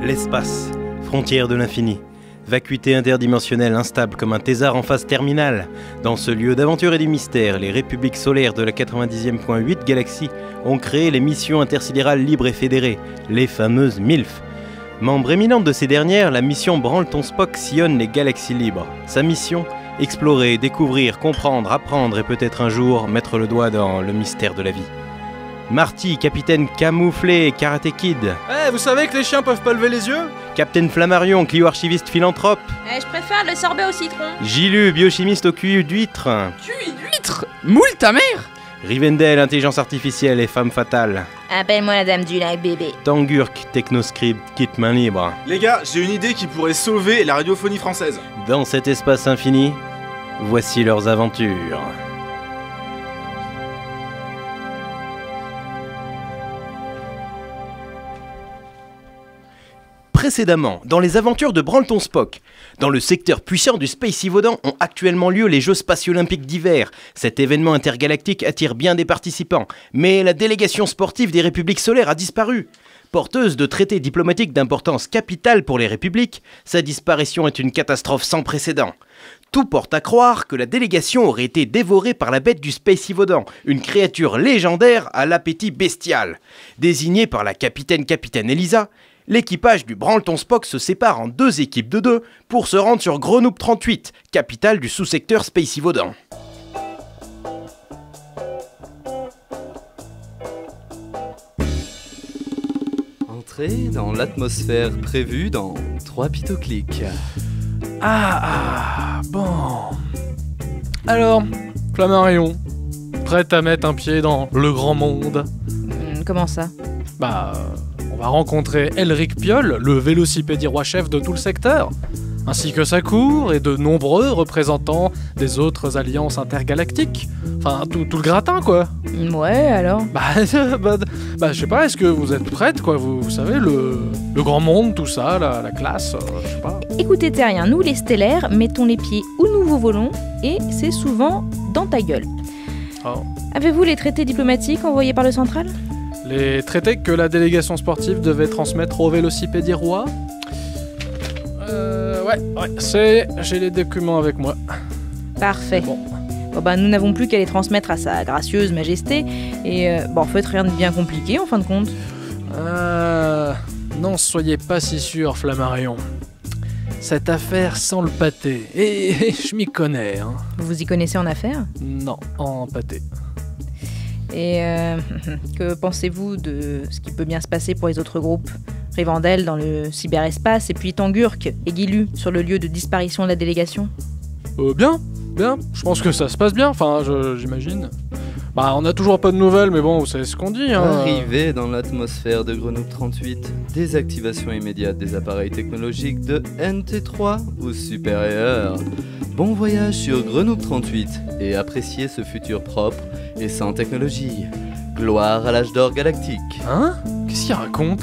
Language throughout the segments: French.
L'espace, frontière de l'infini. Vacuité interdimensionnelle instable comme un thésard en phase terminale. Dans ce lieu d'aventure et de mystère, les républiques solaires de la 90e.8 galaxie ont créé les missions intersidérales libres et fédérées, les fameuses MILF. Membre éminente de ces dernières, la mission Branle-ton-Spock sillonne les galaxies libres. Sa mission ? Explorer, découvrir, comprendre, apprendre et peut-être un jour mettre le doigt dans le mystère de la vie. Marty, capitaine camouflé, Karate Kid. Vous savez que les chiens peuvent pas lever les yeux ? Captain Flammarion, Clio archiviste philanthrope. Je préfère le sorbet au citron. Gilu, biochimiste au QI d'huître. QI d'huître ? Moule ta mère ? Rivendell, intelligence artificielle et femme fatale. Appelle-moi la dame du lac bébé. Tangurk, technoscript, kit main libre. Les gars, j'ai une idée qui pourrait sauver la radiophonie française. Dans cet espace infini, voici leurs aventures. Précédemment, dans les aventures de Branle-ton-Spock, dans le secteur puissant du Space Yvaudan ont actuellement lieu les Jeux spatio-olympiques d'hiver. Cet événement intergalactique attire bien des participants, mais la délégation sportive des républiques solaires a disparu. Porteuse de traités diplomatiques d'importance capitale pour les républiques, sa disparition est une catastrophe sans précédent. Tout porte à croire que la délégation aurait été dévorée par la bête du Space Yvaudan, une créature légendaire à l'appétit bestial. Désignée par la capitaine Elisa, l'équipage du Branle-ton-Spock se sépare en 2 équipes de 2 pour se rendre sur Grenoble 38, capitale du sous-secteur Space Yvaudan. Entrez dans l'atmosphère prévue dans 3 pitoclics. Bon. Alors, Flammarion, prête à mettre un pied dans le grand monde ? Comment ça ? On va rencontrer Elric Piolle, le vélocipédie roi-chef de tout le secteur, ainsi que sa cour et de nombreux représentants des autres alliances intergalactiques. Enfin, tout le gratin, quoi. Ouais, alors ? Je sais pas, est-ce que vous êtes prête, quoi, vous savez, le grand monde, tout ça, la classe, je sais pas. Écoutez, Terrien, nous les stellaires, mettons les pieds où nous vous volons, et c'est souvent dans ta gueule. Oh. Avez-vous les traités diplomatiques envoyés par le central ? Les traités que la délégation sportive devait transmettre au vélocipédie roi ? J'ai les documents avec moi. Parfait. Bon, nous n'avons plus qu'à les transmettre à sa gracieuse majesté, et en fait rien de bien compliqué en fin de compte. Non, soyez pas si sûr, Flammarion. Cette affaire sent le pâté, et je m'y connais. Hein. Vous vous y connaissez en affaires ? Non, en pâté. Et que pensez-vous de ce qui peut bien se passer pour les autres groupes ? Rivendell dans le cyberespace et puis Tangurk et Gilu sur le lieu de disparition de la délégation ? Bien. Je pense que ça se passe bien, j'imagine. On n'a toujours pas de nouvelles, mais bon, vous savez ce qu'on dit. Hein. Arrivé dans l'atmosphère de Grenoble 38, désactivation immédiate des appareils technologiques de NT3 ou supérieur. Bon voyage sur Grenoble 38 et appréciez ce futur propre et sans technologie. Gloire à l'âge d'or galactique. Hein ? Qu'est-ce qu'il raconte ?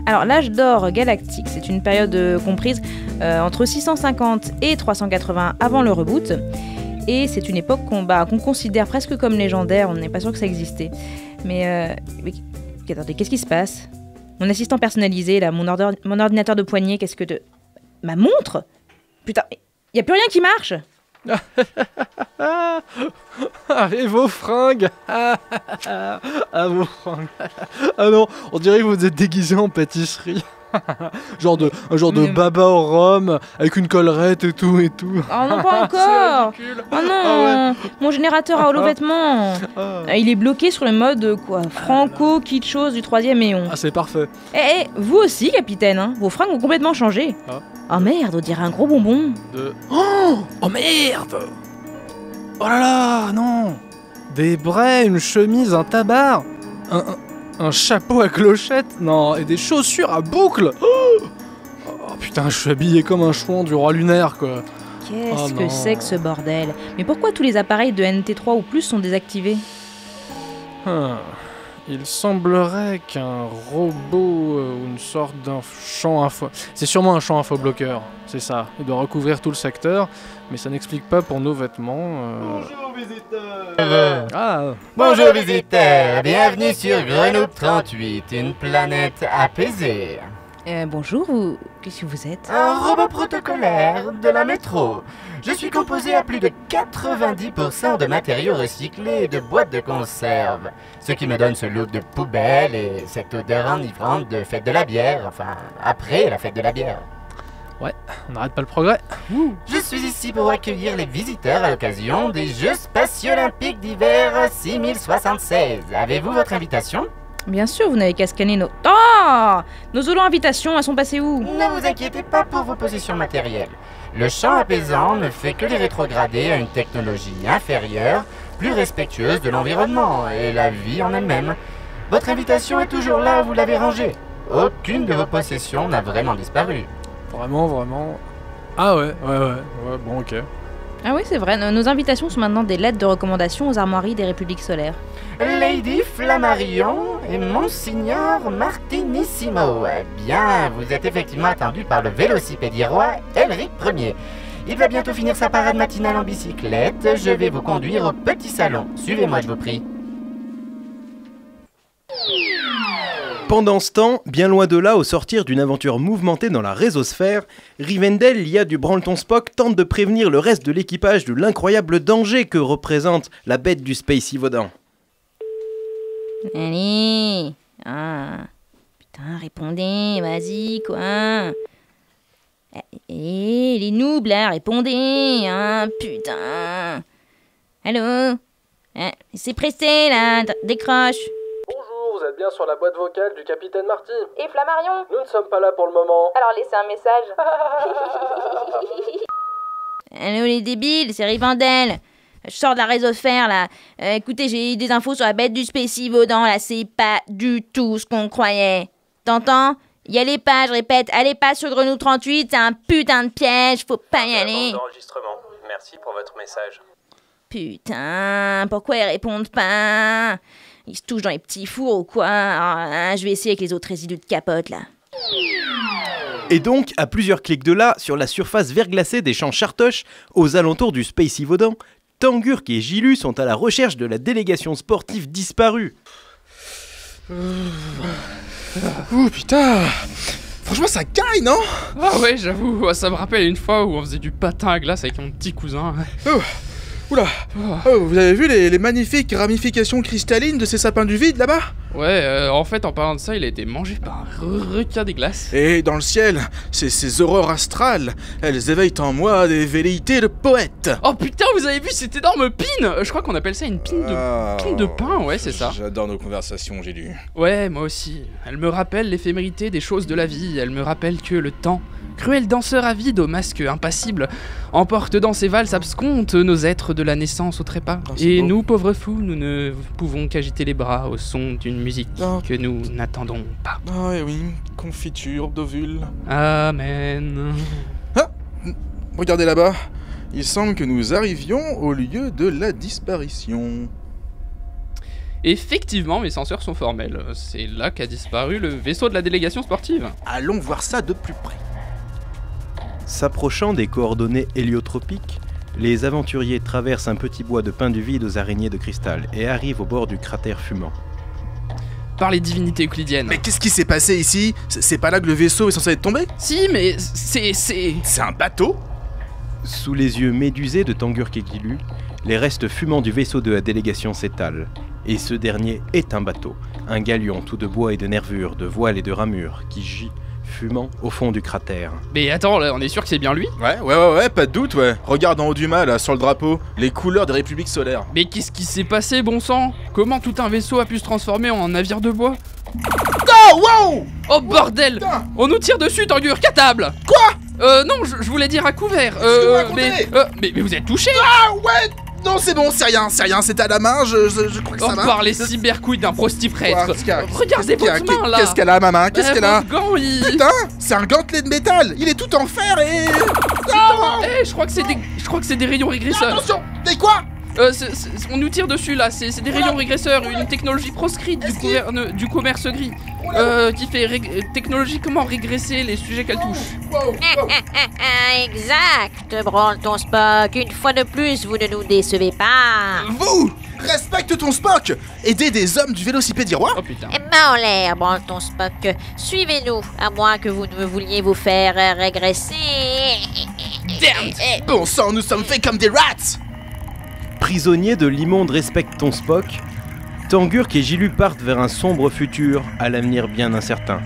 Alors, l'âge d'or galactique, c'est une période comprise entre 650 et 380 avant le reboot. Et c'est une époque qu'on considère presque comme légendaire, on n'est pas sûr que ça existait. Mais attendez, qu'est-ce qui se passe ? Mon assistant personnalisé, là, mon ordinateur de poignet, qu'est-ce que de... Ma montre ? Putain, y a plus rien qui marche ! Et vos fringues. Vos fringues. Non, on dirait que vous êtes déguisé en pâtisserie. Un genre de baba au rhum avec une collerette et tout. Oh non, pas encore. Oh non, mon générateur à holo-vêtements. Il est bloqué sur le mode franco-kitschose du 3e éon. C'est parfait. Vous aussi, capitaine, hein, vos fringues ont complètement changé. Oh merde, on dirait un gros bonbon. Oh merde. Oh là là, non. Des braies, une chemise, un tabard, un chapeau à clochette, non, et des chaussures à boucles. Oh putain, je suis habillé comme un chouan du roi lunaire, quoi. Qu'est-ce que c'est que ce bordel ? Mais pourquoi tous les appareils de NT3 ou plus sont désactivés ? Il semblerait qu'un robot ou une sorte d'un champ info... C'est sûrement un champ infobloqueur, c'est ça. Il doit recouvrir tout le secteur, mais ça n'explique pas pour nos vêtements. Bonjour visiteurs. Bonjour visiteurs, bienvenue sur Grenoble 38, une planète apaisée. Bonjour, qu'est-ce que vous êtes? Un robot protocolaire de la métro. Je suis composé à plus de 90% de matériaux recyclés et de boîtes de conserve. Ce qui me donne ce look de poubelle et cette odeur enivrante de fête de la bière. Enfin, après la fête de la bière. Ouais, on n'arrête pas le progrès. Je suis ici pour accueillir les visiteurs à l'occasion des Jeux Spatiaux Olympiques d'hiver 6076. Avez-vous votre invitation? Bien sûr, vous n'avez qu'à scanner nos... Oh! Nos holo-invitations, elles sont passées où? Ne vous inquiétez pas pour vos possessions matérielles. Le champ apaisant ne fait que les rétrograder à une technologie inférieure, plus respectueuse de l'environnement et la vie en elle-même. Votre invitation est toujours là où vous l'avez rangée. Aucune de vos possessions n'a vraiment disparu. Vraiment... Ah ouais, bon ok. Ah oui, c'est vrai, nos invitations sont maintenant des lettres de recommandation aux armoiries des républiques solaires. Lady Flammarion et Monseigneur Martinissimo. Bien, vous êtes effectivement attendu par le vélocipédier roi Elric Ier. Il va bientôt finir sa parade matinale en bicyclette. Je vais vous conduire au petit salon. Suivez-moi, je vous prie. Pendant ce temps, bien loin de là, au sortir d'une aventure mouvementée dans la résosphère, Rivendell, l'IA du Branleton Spock, tente de prévenir le reste de l'équipage de l'incroyable danger que représente la bête du Space Yvaudan. Allez, putain, répondez, vas-y, quoi. Les noobs, là, répondez, putain. Allô? C'est pressé, là, décroche. Bonjour, vous êtes bien sur la boîte vocale du capitaine Marty. Et Flammarion? Nous ne sommes pas là pour le moment. Alors laissez un message. Allô, les débiles, c'est Rivendell. Je sors de la résosphère, là. Écoutez, j'ai eu des infos sur la bête du Space Yvaudan, là. C'est pas du tout ce qu'on croyait. T'entends? Y allez pas, je répète, allez pas sur Grenoble 38, c'est un putain de piège, faut pas y aller. D'enregistrement. Merci pour votre message. Putain, pourquoi ils répondent pas? Ils se touchent dans les petits fours ou quoi? Je vais essayer avec les autres résidus de capote, là. Et donc, à plusieurs clics de là, sur la surface verglacée des champs Chartoche, aux alentours du Space Yvaudan, Tangurk et Gilu sont à la recherche de la délégation sportive disparue. Ouh putain. Franchement ça caille, non? Ah ouais, j'avoue, ça me rappelle une fois où on faisait du patin à glace avec mon petit cousin. Oula. Oh, vous avez vu les magnifiques ramifications cristallines de ces sapins du vide là-bas? Ouais, en fait, en parlant de ça, il a été mangé par un requin des glaces. Et dans le ciel, ces aurores astrales, elles éveillent en moi des velléités de poète. Oh putain, vous avez vu cette énorme pine? Je crois qu'on appelle ça une pine de pain, ouais, c'est ça. J'adore nos conversations, j'ai lu. Ouais, moi aussi. Elle me rappelle l'éphémérité des choses de la vie. Elle me rappelle que le temps, cruel danseur avide au masque impassible, emporte dans ses valses abscontes nos êtres de la naissance au trépas. Et nous, pauvres fous, nous ne pouvons qu'agiter les bras au son d'une musique que nous n'attendons pas. Ah oui, confiture d'ovules. Amen. Ah, regardez là-bas. Il semble que nous arrivions au lieu de la disparition. Effectivement, mes senseurs sont formels. C'est là qu'a disparu le vaisseau de la délégation sportive. Allons voir ça de plus près. S'approchant des coordonnées héliotropiques, les aventuriers traversent un petit bois de pin du vide aux araignées de cristal et arrivent au bord du cratère fumant. Par les divinités euclidiennes. Mais qu'est-ce qui s'est passé ici? C'est pas là que le vaisseau est censé être tombé? Si, mais c'est... C'est un bateau? Sous les yeux médusés de Tangurk et Gilu, les restes fumants du vaisseau de la délégation s'étalent. Et ce dernier est un bateau, un galion tout de bois et de nervures, de voiles et de ramures, qui gît, fumant, au fond du cratère. Mais attends, là, on est sûr que c'est bien lui? Ouais, pas de doute, ouais. Regarde en haut du mât, là, sur le drapeau, les couleurs des républiques solaires. Mais qu'est-ce qui s'est passé, bon sang? Comment tout un vaisseau a pu se transformer en navire de bois? Oh, wow! Oh bordel! Putain. On nous tire dessus, Tangurk, à table! Quoi? Non, je voulais dire à couvert. Mais vous êtes touché? Ah, ouais! Non, c'est bon, c'est rien, c'était à la main, je crois que ça va. Par les cybercouilles d'un prosti-prêtre. Regardez votre main, là. Qu'est-ce qu'elle a, ma main? Qu'est-ce qu'elle a? Gant, Putain, c'est un gantelet de métal. Il est tout en fer et... je crois que c'est des rayons régresseurs. Attention. Mais quoi? On nous tire dessus là, c'est des rayons régresseurs, une technologie proscrite du commerce gris, qui fait technologiquement régresser les sujets qu'elle touche. Exact, Branle-ton Spock. Une fois de plus, vous ne nous décevez pas. Vous! Respecte ton Spock! Aider des hommes du Vélocipédie Roi? Oh putain. Main en l'air, Branle-ton Spock. Suivez-nous, à moins que vous ne vouliez vous faire régresser. Damn! Bon sang, nous sommes faits comme des rats! Prisonniers de l'immonde Respecte ton Spock, Tangurk et Jilu partent vers un sombre futur à l'avenir bien incertain.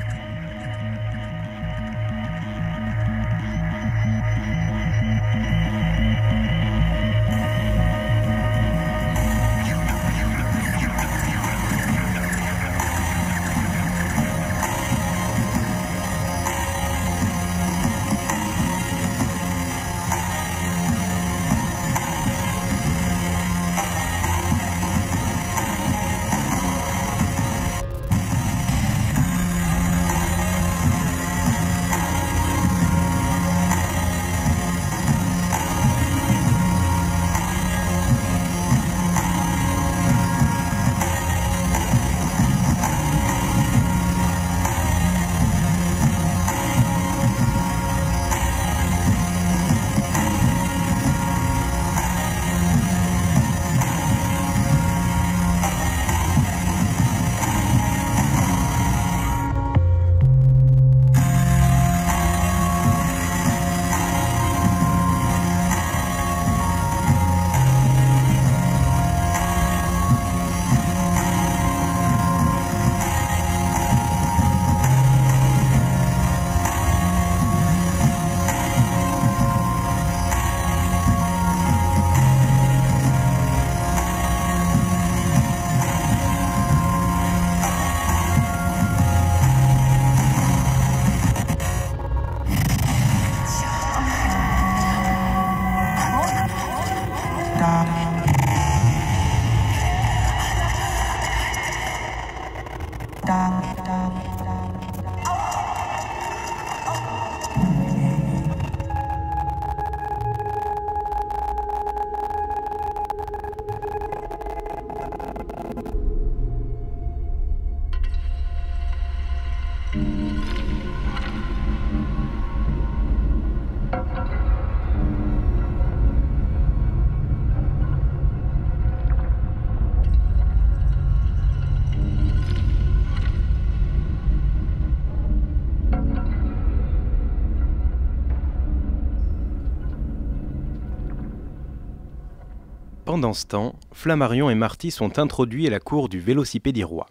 Pendant ce temps, Flammarion et Marty sont introduits à la cour du Vélocipédie Roi.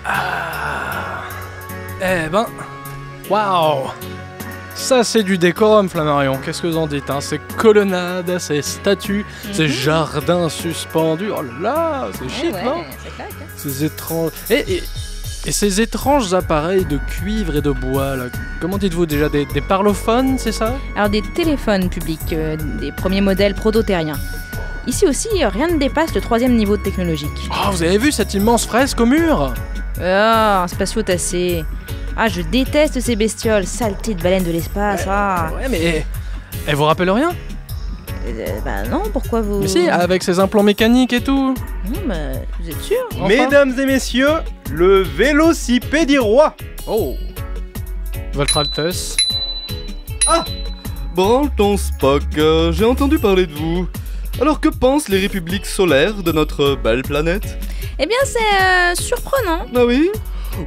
Ah. Eh ben, waouh! Ça c'est du décorum, Flammarion, qu'est-ce que vous en dites, hein? Ces colonnades, ces statues, ces jardins suspendus, oh là là, c'est chic, ouais, non? c'est claque, hein. Ces étranges... Et ces étranges appareils de cuivre et de bois, là, comment dites-vous déjà, des parlophones, c'est ça? Alors des téléphones publics, des premiers modèles proto-terriens. Ici aussi, rien ne dépasse le 3e niveau de technologique. Oh, vous avez vu cette immense fresque au mur? Ah, un spatio-tassé. Ah, je déteste ces bestioles, saleté de baleines de l'espace, Ouais, mais... Elle vous rappelle rien? Bah non, pourquoi vous... Mais si, avec ses implants mécaniques et tout. Non, mais vous êtes sûr? Enfin. Mesdames et messieurs, le Vélocipédie Roi. Oh. Votre Altesse. Ah, Branle-ton Spock, j'ai entendu parler de vous. Alors que pensent les républiques solaires de notre belle planète? Eh bien, c'est surprenant. Ah oui?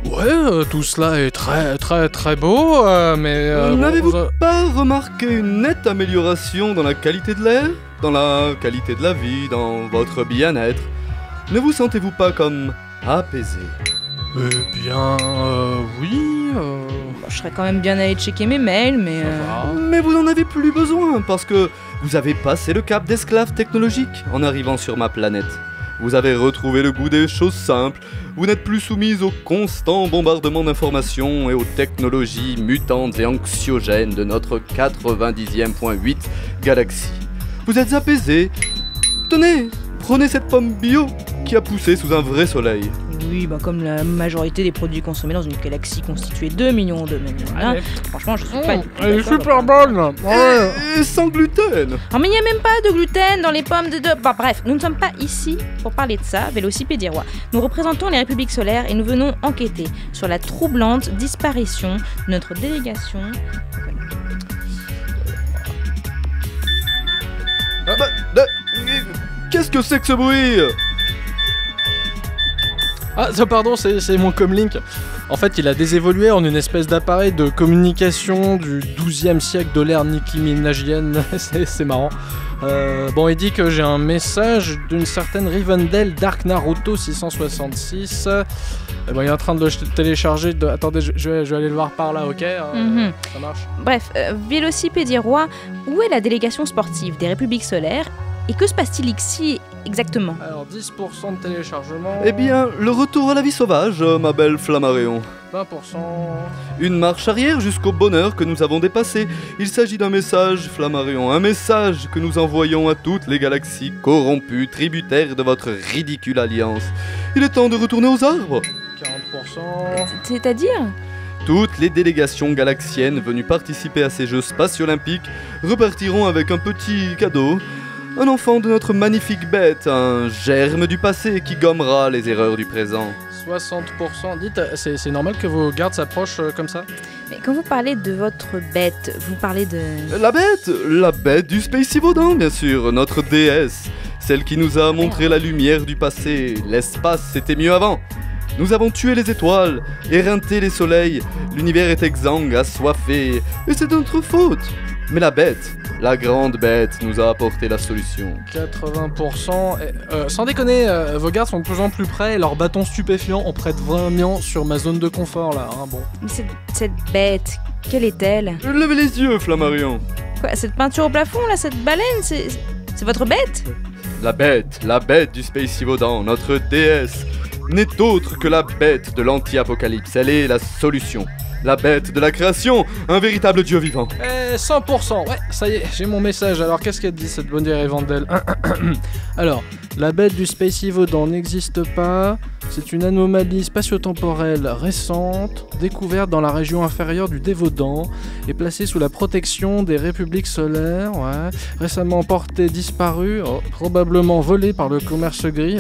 Ouais, tout cela est très beau, mais... N'avez-vous bon, pas remarqué une nette amélioration dans la qualité de l'air, dans la qualité de la vie, dans votre bien-être? Ne vous sentez-vous pas comme apaisé? Eh bien, oui... Bon, je serais quand même bien allé checker mes mails, mais... Mais vous n'en avez plus besoin, parce que vous avez passé le cap d'esclave technologique en arrivant sur ma planète. Vous avez retrouvé le goût des choses simples, vous n'êtes plus soumise au constant bombardement d'informations et aux technologies mutantes et anxiogènes de notre 90e.8 galaxie. Vous êtes apaisé. Tenez, prenez cette pomme bio qui a poussé sous un vrai soleil. Oui, bah comme la majorité des produits consommés dans une galaxie constituée de millions de manières. Franchement, je suis pas... Elle est super bonne. Ouais. Et sans gluten. Oh, mais il n'y a même pas de gluten dans les pommes de... Bah, bref, nous ne sommes pas ici pour parler de ça, Vélocipédirois. Nous représentons les Républiques solaires et nous venons enquêter sur la troublante disparition de notre délégation. Qu'est-ce que c'est que ce bruit? Ah, ça, pardon, c'est mon comlink. En fait, il a désévolué en une espèce d'appareil de communication du 12e siècle de l'ère Nicki-Minajienne. C'est marrant. Bon, il dit que j'ai un message d'une certaine Rivendell Dark Naruto 666. Bon, il est en train de le télécharger. Attendez, je vais aller le voir par là, ok Ça marche. Bref, Vélocipédirois, où est la délégation sportive des Républiques solaires et que se passe-t-il ici exactement? Alors, 10% de téléchargement. Eh bien, le retour à la vie sauvage, ma belle Flammarion. 20%. Une marche arrière jusqu'au bonheur que nous avons dépassé. Il s'agit d'un message, Flammarion, un message que nous envoyons à toutes les galaxies corrompues, tributaires de votre ridicule alliance. Il est temps de retourner aux arbres. 40%. C'est-à-dire? Toutes les délégations galaxiennes venues participer à ces Jeux spatio-olympiques repartiront avec un petit cadeau. Un enfant de notre magnifique bête, un germe du passé qui gommera les erreurs du présent. 60%. Dites, c'est normal que vos gardes s'approchent comme ça? Mais quand vous parlez de votre bête, vous parlez de... La bête du Space Yvaudan, bien sûr, notre déesse. Celle qui nous a montré la lumière du passé. L'espace, c'était mieux avant. Nous avons tué les étoiles, éreinté les soleils. L'univers est exsangue, assoiffé, et c'est notre faute. Mais la bête, la grande bête, nous a apporté la solution. 80%. Sans déconner, vos gardes sont de plus en plus près et leurs bâtons stupéfiants ont près de 20 millions sur ma zone de confort là. Hein, bon. Mais cette bête, quelle est-elle? Levez les yeux, Flammarion. Quoi, cette peinture au plafond là, cette baleine, c'est votre bête? La bête du Space Yvaudan, notre déesse, n'est autre que la bête de l'anti-apocalypse. Elle est la solution. La bête de la création, un véritable dieu vivant. 100%, ouais, ça y est, j'ai mon message. Alors, qu'est-ce qu'elle dit, cette bonne vieille Rivendell? Alors, la bête du Space Yvaudan n'existe pas. C'est une anomalie spatio-temporelle récente, découverte dans la région inférieure du Dévodan et placée sous la protection des Républiques solaires, ouais. Récemment emportée, disparue, probablement volée par le commerce gris.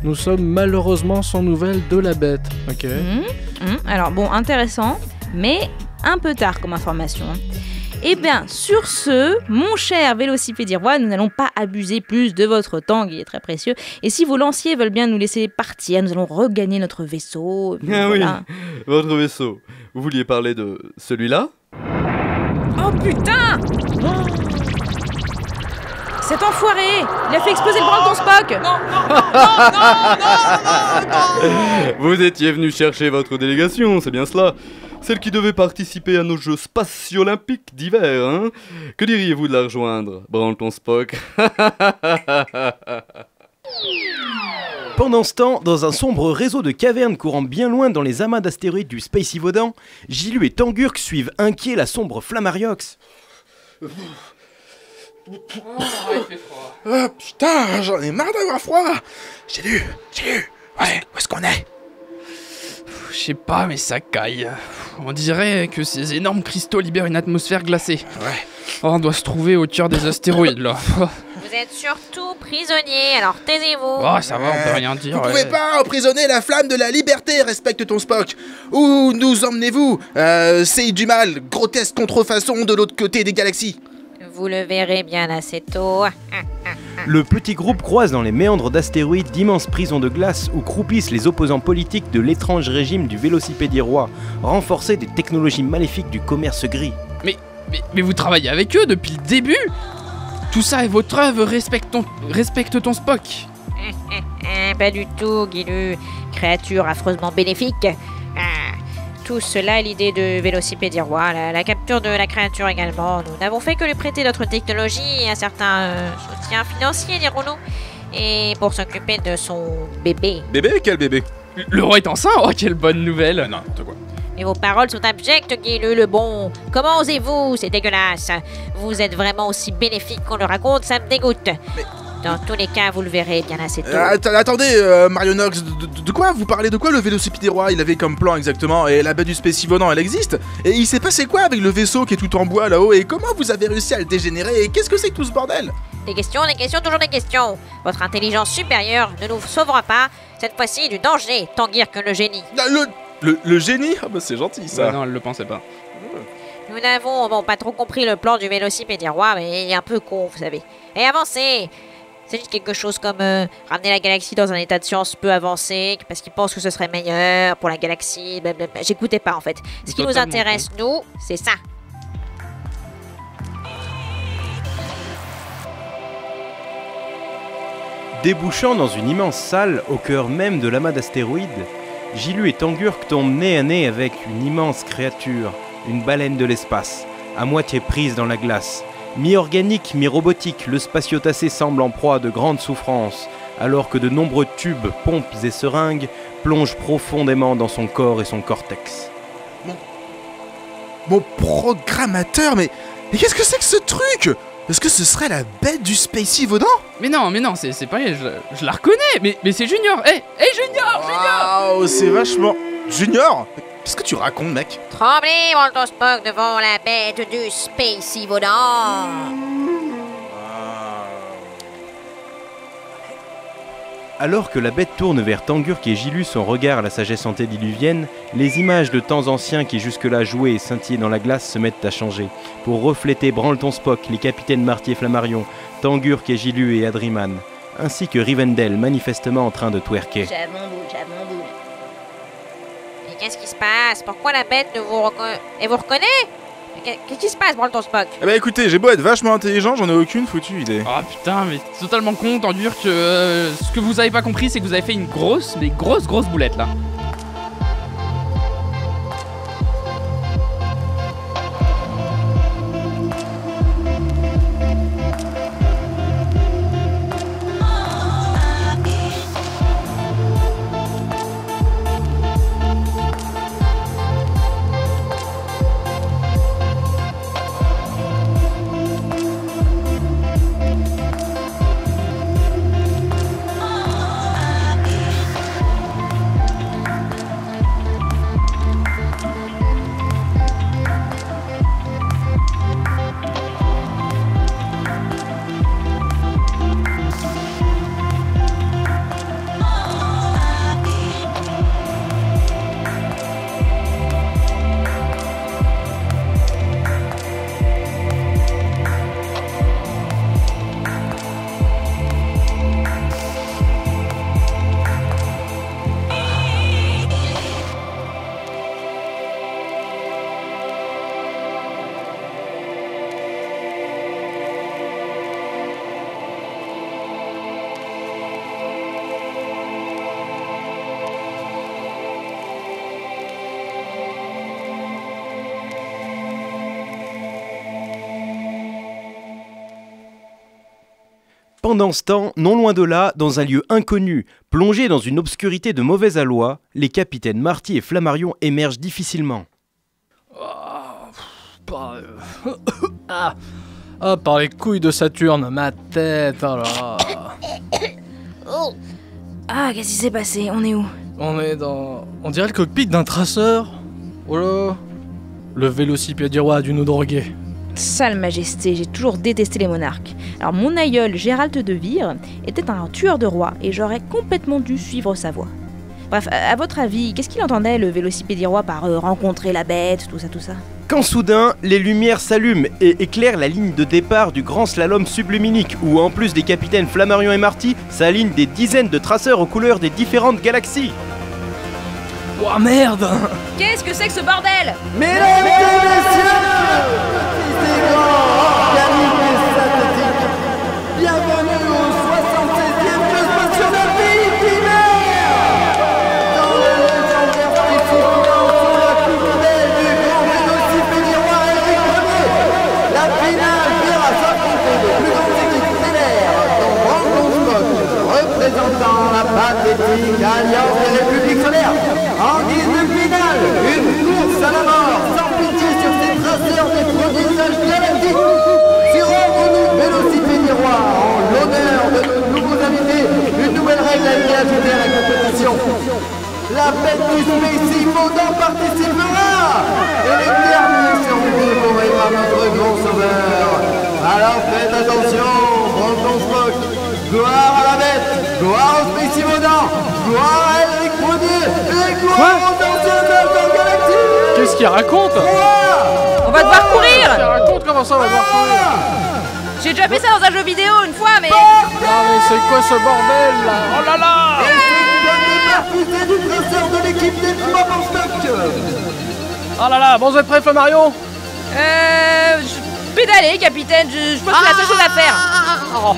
Nous sommes malheureusement sans nouvelles de la bête. Ok. Alors, bon, intéressant, mais un peu tard comme information. Eh bien, sur ce, mon cher Vélocipédirois, nous n'allons pas abuser plus de votre temps, qui est très précieux. Et si vos lanciers veulent bien nous laisser partir, nous allons regagner notre vaisseau. Ah voilà. Oui, votre vaisseau. Vous vouliez parler de celui-là? Oh putain! Cet enfoiré! Il a fait exploser le Brandon Spock! Non. Vous étiez venu chercher votre délégation, c'est bien cela? Celle qui devait participer à nos Jeux spatio-olympiques d'hiver, hein? Que diriez-vous de la rejoindre, Brandon Spock? Pendant ce temps, dans un sombre réseau de cavernes courant bien loin dans les amas d'astéroïdes du Space Yvaudan, Gilu et Tangurk suivent inquiets la sombre Flammariox. Il fait froid. Putain, j'en ai marre d'avoir froid. Gilu, ouais, où est-ce qu'on est? Je sais pas, mais ça caille. On dirait que ces énormes cristaux libèrent une atmosphère glacée. Ouais. Oh, on doit se trouver au cœur des astéroïdes, là. Vous êtes surtout prisonnier, alors taisez-vous. Oh, ça va, on peut rien dire. Vous pouvez pas emprisonner la flamme de la liberté, respecte ton Spock. Où nous emmenez-vous? C'est du mal, grotesque contrefaçon de l'autre côté des galaxies. Vous le verrez bien assez tôt. Le petit groupe croise dans les méandres d'astéroïdes d'immenses prisons de glace où croupissent les opposants politiques de l'étrange régime du Vélocipédirois, renforcé des technologies maléfiques du commerce gris. Mais vous travaillez avec eux depuis le début? Tout ça est votre œuvre, respecte ton Spock. Pas du tout, Gilu. Créature affreusement bénéfique. Tout cela est l'idée de Vélocipédirois, la capture de la créature également. Nous n'avons fait que lui prêter notre technologie et un certain soutien financier, dirons-nous. Et pour s'occuper de son bébé. Bébé? Quel bébé? Le roi est enceint? Oh, quelle bonne nouvelle! Non, n'importe quoi. Mais vos paroles sont abjectes, Gilu le bon. Comment osez-vous? C'est dégueulasse. Vous êtes vraiment aussi bénéfique qu'on le raconte, ça me dégoûte. Dans tous les cas, vous le verrez bien assez tôt. Attendez, Marionox, de quoi vous parlez? De quoi le Vélocipede des Rois? Il avait comme plan exactement? Et la bête du Spécivodant, elle existe? Et il s'est passé quoi avec le vaisseau qui est tout en bois là-haut? Et comment vous avez réussi à le dégénérer? Et qu'est-ce que c'est que tout ce bordel? Des questions, toujours des questions. Votre intelligence supérieure ne nous sauvera pas, cette fois-ci du danger, tant guère que le génie. Le génie? Ah bah c'est gentil ça. Ouais, non, elle le pensait pas. Nous n'avons pas trop compris le plan du Vélocipede des Rois, mais il est un peu con, vous savez. Et avancez! C'est juste quelque chose comme ramener la galaxie dans un état de science peu avancé, parce qu'ils pensent que ce serait meilleur pour la galaxie, blablabla. J'écoutais pas en fait. Ce qui nous intéresse, nous, c'est ça. Débouchant dans une immense salle au cœur même de l'amas d'astéroïdes, Gilu et Tangurk tombent nez à nez avec une immense créature, une baleine de l'espace, à moitié prise dans la glace. Mi-organique, mi-robotique, le spatiotacé semble en proie à de grandes souffrances, alors que de nombreux tubes, pompes et seringues plongent profondément dans son corps et son cortex. Mon programmateur, mais qu'est-ce que c'est que ce truc? Est-ce que ce serait la bête du Spécivodant? Mais non, c'est pas elle, je la reconnais, mais c'est Junior. Hey, Junior! Waouh, c'est vachement... Junior? Qu'est-ce que tu racontes, mec? Tremblez, Brant Spock, devant la bête du Spécivodant. Alors que la bête tourne vers Tangurk et Gilu son regard à la sagesse antédiluvienne, les images de temps anciens qui jusque-là jouaient et scintillaient dans la glace se mettent à changer, pour refléter Branleton Spock, les capitaines Marty et Flammarion, Tangurk et Gilu et Adriman, ainsi que Rivendell manifestement en train de twerker. J'avoue. Mais qu'est-ce qui se passe? Pourquoi la bête ne vous reconnaît? Et vous reconnaît? Qu'est-ce qui se passe, Branleton Spock? Eh bah écoutez, j'ai beau être vachement intelligent, j'en ai aucune foutue idée. Ah putain, mais totalement con, Tangurk. Ce que vous avez pas compris, c'est que vous avez fait une grosse boulette là. Pendant ce temps, non loin de là, dans un lieu inconnu, plongé dans une obscurité de mauvais aloi, les capitaines Marty et Flammarion émergent difficilement. Par les couilles de Saturne, ma tête, oh là. Ah, qu'est-ce qui s'est passé? On est où? On est dans... On dirait le cockpit d'un traceur. Oh là. Le Vélocipede des Rois a dû nous droguer. Sale majesté, j'ai toujours détesté les monarques. Alors mon aïeul, Gérald de Vire, était un tueur de rois et j'aurais complètement dû suivre sa voie. Bref, à votre avis, qu'est-ce qu'il entendait le Vélocipede des Rois par rencontrer la bête, tout ça? Quand soudain, les lumières s'allument et éclairent la ligne de départ du grand slalom subluminique où, en plus des capitaines Flammarion et Marty, s'alignent des dizaines de traceurs aux couleurs des différentes galaxies. Ouah, merde! Qu'est-ce que c'est que ce bordel? Mesdames et messieurs, petits et grands organismes synthétiques, bienvenue au 76e Jeu spatial olympique d'hiver! Dans le légendaire Spécivodant sous la coupole du grand Vélocipede des Rois Éric Ier, la finale verra s'affronter les plus grandes équipes stellaires, dont Brandon Spock, représentant la pathétique Alliance des Républiques solaires. En guise de finale, une course à la mort, sans pitié sur ces traceurs des prodiges galactiques. Sur nous Vélocipede des Rois, en l'honneur de nos participera. Et les derniers seront dévorés par notre grand sauveur. Alors faites attention, Branton Spock. Gloire à la bête, gloire au Spécimonant, gloire à Elric Prodier et gloire aux anciens Dalton Galactique. Qu'est-ce qu'il raconte? On va devoir courir. Qu'est-ce qu'il raconte? Comment ça, on va devoir courir? J'ai déjà fait ça dans un jeu vidéo une fois, mais... Non mais c'est quoi ce bordel là? Oh là là! Et c'est une du traceur de l'équipe des Mobs en stock. Oh là là, bon vous êtes prêts Flammarion? Pédaler, capitaine, je pense que c'est la seule chose à faire. Oh.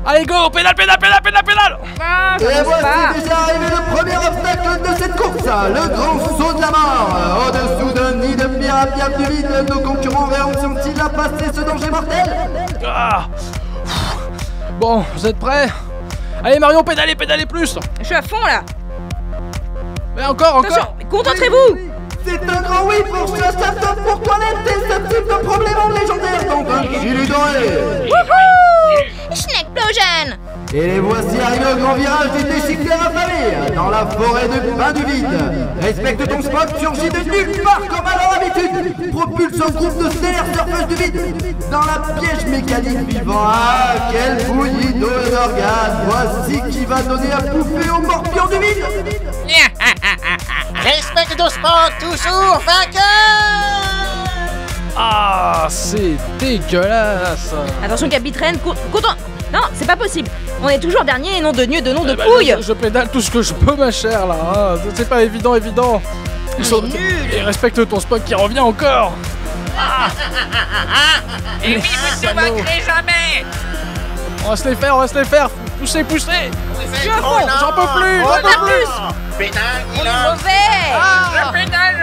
Allez go, pédale, pédale, pédale, pédale, pédale! Ah, Et voici déjà arrivé le premier obstacle de cette course, le grand saut de la mort. Au-dessous d'un nid de pirates du vide, nos concurrents réussiront-ils à passer ce danger mortel? Ah. Bon, vous êtes prêts? Allez Marion, pédalez, pédalez plus! Je suis à fond là. Mais encore, encore! Attention, concentrez-vous. C'est un grand oui pour ce top pour toilette et ce type de problème légendaire, donc un gilet doré. Wouhou! Schneckplosion! Et les voici arrivés au grand virage du déchiqueteur affamé, dans la forêt de bain du vide. Respecte ton spot, surgit de nulle part comme à leur habitude. Propulse un groupe de stellaires surface du vide, dans la piège mécanique vivant. Ah, quelle bouillie d'eau et d'organes. Voici qui va donner à bouffer aux morpions du vide. Respect ton spot, toujours vainqueur! Ah, c'est dégueulasse! Attention, capitaine, content. Non, c'est pas possible. On est toujours dernier et nom de Dieu de nom de bah, couille. Je pédale tout ce que je peux, ma chère, là. Hein. C'est pas évident. Et respecte ton spot qui revient encore. Et oui, vous ne vaincrez jamais! On va se les faire. Poussez. Je suis à fond. J'en peux plus. Pédale, On est mauvais. Je pédale.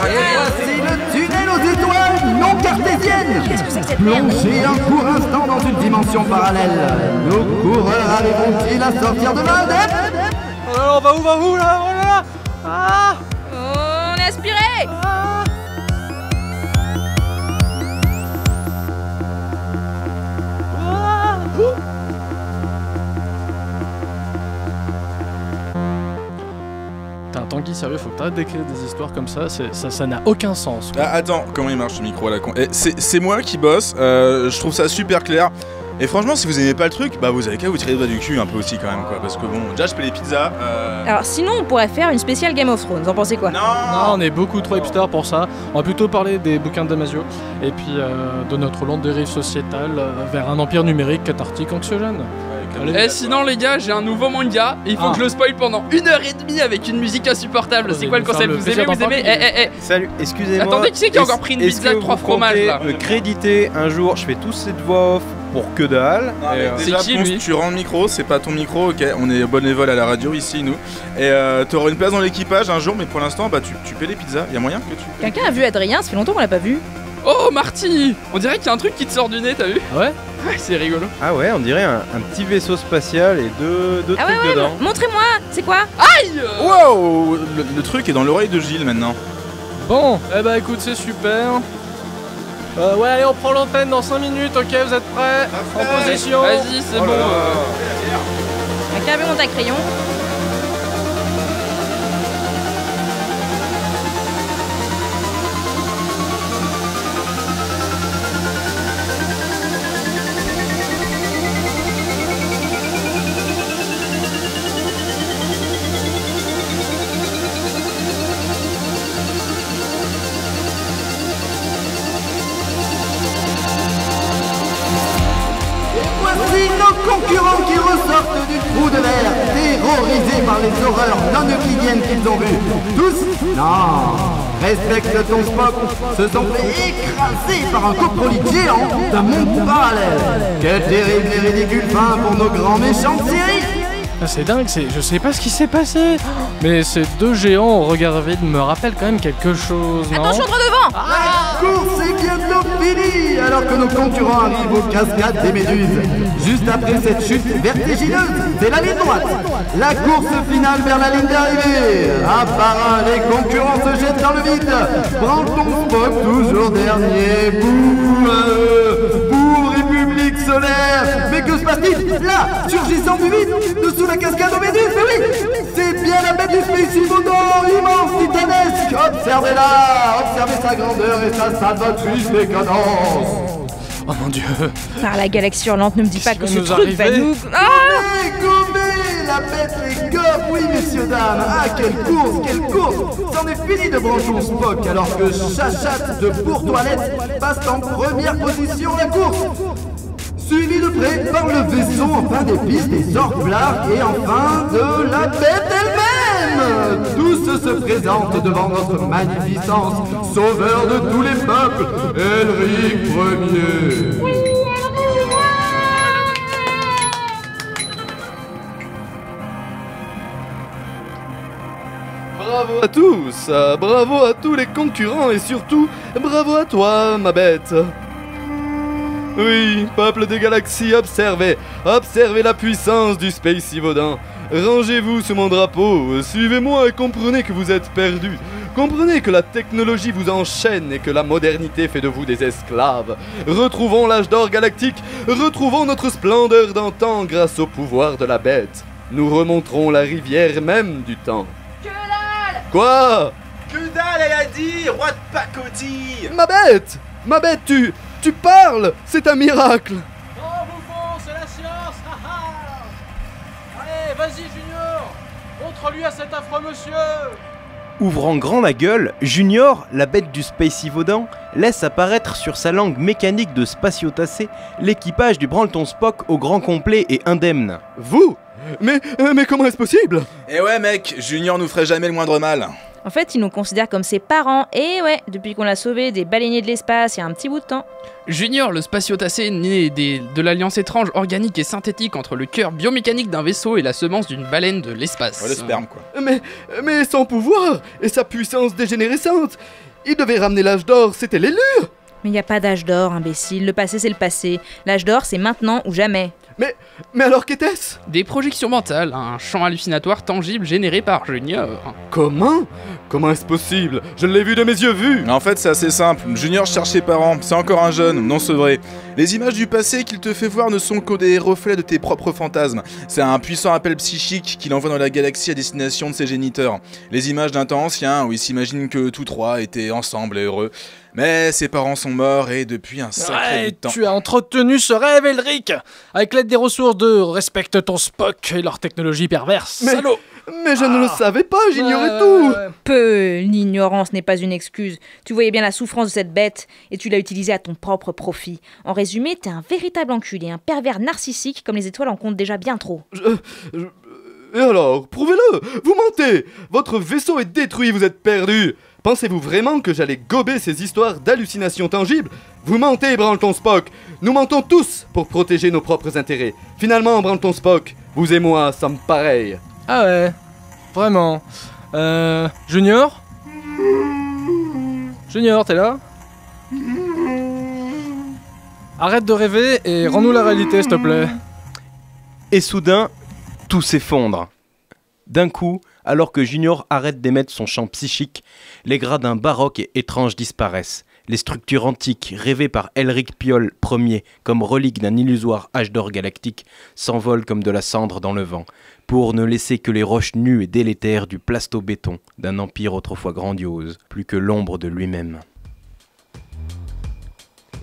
Et voici le tunnel aux étoiles non cartésiennes. Qu'est-ce que c'est que cette merde? Plongez un court instant dans une dimension parallèle. Nos coureurs arriveront-ils à sortir de l'indep? Oh là là, on va où là? Oh là là. Ah. On est aspiré. Tanguy, sérieux, faut que t'arrêtes d'écrire des histoires comme ça, ça n'a aucun sens. Ah, attends, comment il marche ce micro à la con? C'est moi qui bosse, je trouve ça super clair. Et franchement, si vous aimez pas le truc, bah vous avez qu'à vous tirer le doigt du cul un peu aussi quand même, quoi. Parce que bon, déjà je fais les pizzas. Alors sinon, on pourrait faire une spéciale Game of Thrones. Vous en pensez quoi? Non, on est beaucoup trop hipster pour ça. On va plutôt parler des bouquins de Damasio et puis de notre lente dérive sociétale vers un empire numérique cathartique anxiogène. Et sinon les gars, j'ai un nouveau manga et il faut que je le spoil pendant 1h30 avec une musique insupportable. C'est quoi le concept? Vous aimez? Salut, excusez-moi. Attendez, qui c'est qui a encore pris une pizza avec 3 fromages là? Me créditer un jour, je fais tous cette voix off pour que dalle. Déjà, c'est qui, lui? tu rends le micro, c'est pas ton micro, ok? On est bénévoles à la radio ici, nous. Et t'auras une place dans l'équipage un jour, mais pour l'instant, bah tu paies les pizzas. Y'a moyen que tu. Quelqu'un a vu Adrien? Ça fait longtemps qu'on l'a pas vu. Oh Marty! On dirait qu'il y a un truc qui te sort du nez, t'as vu? Ouais? Ouais, c'est rigolo. Ah ouais, on dirait un petit vaisseau spatial et deux Ah trucs ouais, dedans. montrez-moi, c'est quoi? Aïe! Wow! Le truc est dans l'oreille de Gilles maintenant. Bon, eh bah écoute, c'est super. Ouais, allez, on prend l'antenne dans 5 minutes, ok, vous êtes prêts? En position. Vas-y, c'est bon. Un camion monte à crayon. Voici nos concurrents qui ressortent du trou de verre, terrorisés par les horreurs non euclidiennes qu'ils ont vues. Tous? Non. Respecte ton Spock, se sont fait écraser par un coprolite géant d'un monde parallèle. Quelle terrible et ridicule fin pour nos grands méchants de série. Ah, c'est dingue, je sais pas ce qui s'est passé. Mais ces deux géants au regard vide me rappellent quand même quelque chose, non? Attention, droit devant! La course est bientôt finie, alors que nos concurrents arrivent aux cascades des méduses. Juste après cette chute vertigineuse, c'est la ligne droite. La course finale vers la ligne d'arrivée. Un par un, les concurrents se jettent dans le vide. Prends ton Spock, toujours dernier. Pour République solaire. Mais que se passe-t-il? Là, surgissant du vide, dessous la cascade aux méduses, mais oui, c'est bien bien la bête du Spécivaudan, immense, titanesque. Observez-la, observez sa grandeur et sa salvatrice décadence. Oh mon dieu. Par la galaxie hurlante, ne me dis pas que ce nous truc va arriver nous... Ah! Gommez, la bête les gobes, oui messieurs dames. Ah, quelle course, quelle course. C'en est fini de Branchon Spock alors que Chachate de Pour Toilette passe en première position la course. Suivi de près par le vaisseau, enfin des pistes, des orques et enfin de la bête elle-même. Tous se présentent devant notre magnificence, sauveur de tous les peuples, Elric Ier. Bravo à tous, bravo à tous les concurrents et surtout, bravo à toi, ma bête. Oui, peuple des galaxies, observez la puissance du Spécivaudan. Rangez-vous sous mon drapeau, suivez-moi et comprenez que vous êtes perdus. Comprenez que la technologie vous enchaîne et que la modernité fait de vous des esclaves. Retrouvons l'âge d'or galactique, retrouvons notre splendeur d'antan grâce au pouvoir de la bête. Nous remonterons la rivière même du temps. Que dalle! Quoi? Que dalle, elle a dit, roi de pacotille. Ma bête, tu parles. C'est un miracle. Non, bouffon, c'est la science. Allez, vas-y, Junior. Montre-lui à cet affreux monsieur. Ouvrant grand la gueule, Junior, la bête du Spécivaudan, laisse apparaître sur sa langue mécanique de spatiotacé l'équipage du Branleton Spock au grand complet et indemne. Vous? Mais comment est-ce possible? Eh ouais mec, Junior nous ferait jamais le moindre mal. En fait, ils nous considèrent comme ses parents, et ouais, depuis qu'on l'a sauvé des baleiniers de l'espace il y a un petit bout de temps. Junior, le spatiotacé né de l'alliance étrange organique et synthétique entre le cœur biomécanique d'un vaisseau et la semence d'une baleine de l'espace. Ouais, le sperme quoi. Mais son pouvoir et sa puissance dégénérescente, il devait ramener l'âge d'or, c'était l'élu. Mais il n'y a pas d'âge d'or, imbécile, le passé c'est le passé. L'âge d'or c'est maintenant ou jamais. Mais alors qu'était-ce? Des projections mentales, un champ hallucinatoire tangible généré par Junior. Comment est-ce possible? Je l'ai vu de mes yeux vus. En fait, c'est assez simple. Junior cherche ses parents. C'est encore un jeune, non sevré. Les images du passé qu'il te fait voir ne sont que des reflets de tes propres fantasmes. C'est un puissant appel psychique qu'il envoie dans la galaxie à destination de ses géniteurs. Les images d'un temps ancien où il s'imagine que tous trois étaient ensemble et heureux. Mais ses parents sont morts et depuis un sacré bout de temps. Tu as entretenu ce rêve, Elric, avec l'aide des ressources de Respecte ton Spock et leur technologie perverse. Salaud. Mais je ne le savais pas, j'ignorais tout. Peu, l'ignorance n'est pas une excuse. Tu voyais bien la souffrance de cette bête et tu l'as utilisée à ton propre profit. En résumé, t'es un véritable enculé, un pervers narcissique comme les étoiles en comptent déjà bien trop. Et alors, prouvez-le. Vous mentez. Votre vaisseau est détruit, vous êtes perdu. Pensez-vous vraiment que j'allais gober ces histoires d'hallucinations tangibles? Vous mentez, Branleton Spock. Nous mentons tous pour protéger nos propres intérêts. Finalement, Branleton Spock, vous et moi sommes pareils. Ah ouais, vraiment. Junior? Junior, t'es là? Arrête de rêver et rends-nous la réalité, s'il te plaît. Et soudain, tout s'effondre. D'un coup, alors que Junior arrête d'émettre son chant psychique, les gradins baroques et étranges disparaissent. Les structures antiques, rêvées par Elric Ier comme reliques d'un illusoire âge d'or galactique, s'envolent comme de la cendre dans le vent, pour ne laisser que les roches nues et délétères du plasto-béton d'un empire autrefois grandiose, plus que l'ombre de lui-même.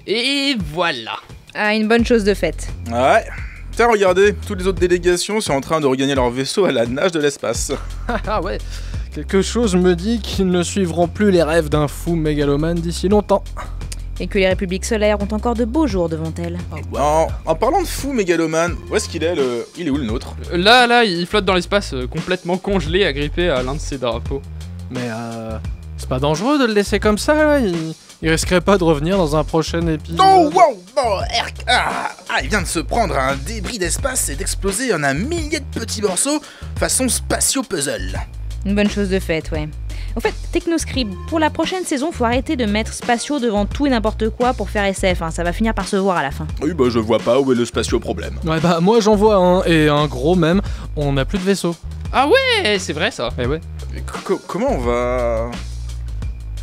Et voilà. Ah, une bonne chose de faite. Ouais. Tiens, regardez, toutes les autres délégations sont en train de regagner leur vaisseau à la nage de l'espace. Ah ouais, quelque chose me dit qu'ils ne suivront plus les rêves d'un fou mégalomane d'ici longtemps. Et que les républiques solaires ont encore de beaux jours devant elles. En parlant de fou mégalomane, où est-ce qu'il est Il est où le nôtre? Là, il flotte dans l'espace, complètement congelé, agrippé à l'un de ses drapeaux. Mais c'est pas dangereux de le laisser comme ça, là? Il risquerait pas de revenir dans un prochain épisode. Oh wow, il vient de se prendre un débris d'espace et d'exploser en un millier de petits morceaux façon spatio-puzzle. Une bonne chose de faite, ouais. En fait, Technoscribe, pour la prochaine saison, faut arrêter de mettre spatio devant tout et n'importe quoi pour faire SF, hein. Ça va finir par se voir à la fin. Oui, bah je vois pas où est le spatio-problème. Ouais, bah moi j'en vois un, et un gros même, on n'a plus de vaisseau. Ah ouais, c'est vrai ça. Eh ouais. Comment on va...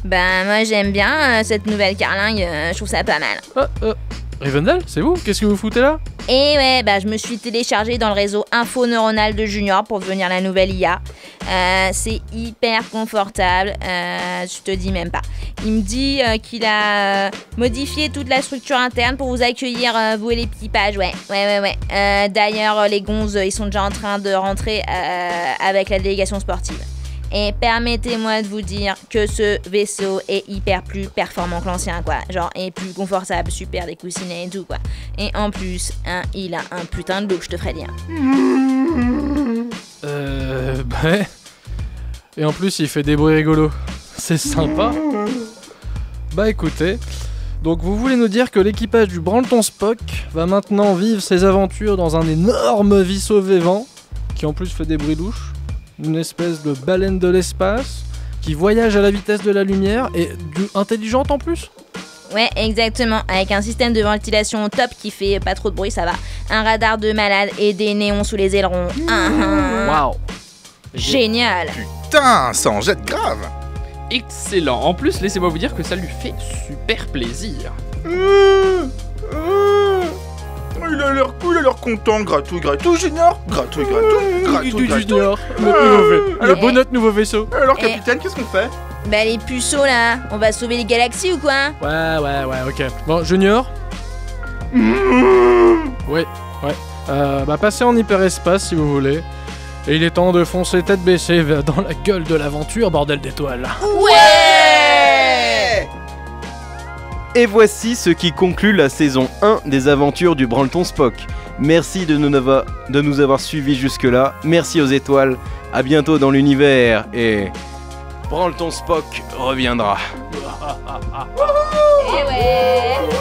Ben moi j'aime bien cette nouvelle carlingue, je trouve ça pas mal. Rivendell, c'est vous? Qu'est-ce que vous foutez là? Et ouais, bah je me suis téléchargé dans le réseau Info Neuronal de Junior pour devenir la nouvelle IA. C'est hyper confortable, je te dis même pas. Il me dit qu'il a modifié toute la structure interne pour vous accueillir, vous et l'équipage, ouais. D'ailleurs, les gonzes, ils sont déjà en train de rentrer avec la délégation sportive. Et permettez-moi de vous dire que ce vaisseau est hyper plus performant que l'ancien, quoi. Genre, et plus confortable, super, des coussinets et tout, quoi. Et en plus, il a un putain de look, je te ferai dire. Ouais. Et en plus, il fait des bruits rigolos. C'est sympa. Bah écoutez, donc vous voulez nous dire que l'équipage du Branleton Spock va maintenant vivre ses aventures dans un énorme vaisseau vivant, qui en plus fait des bruits louches, une espèce de baleine de l'espace, qui voyage à la vitesse de la lumière et intelligente en plus? Ouais, exactement, avec un système de ventilation top qui fait pas trop de bruit, ça va. Un radar de malade et des néons sous les ailerons. Waouh. Génial. Putain, ça en jette grave. Excellent. En plus, laissez-moi vous dire que ça lui fait super plaisir. Il a l'air cool, il a l'air content. Gratouille, Junior. Gratouille. Junior, le beau notre nouveau vaisseau. Alors, capitaine, qu'est-ce qu'on fait? Bah les puceaux là, on va sauver les galaxies ou quoi? Ouais, ok. Bon, Junior. Ouais. Bah passez en hyperespace si vous voulez. Et il est temps de foncer tête baissée dans la gueule de l'aventure, bordel d'étoiles. Ouais! Et voici ce qui conclut la saison 1 des aventures du Branleton Spock. Merci de nous avoir suivis jusque-là. Merci aux étoiles. À bientôt dans l'univers et Branleton Spock reviendra. Eh ouais.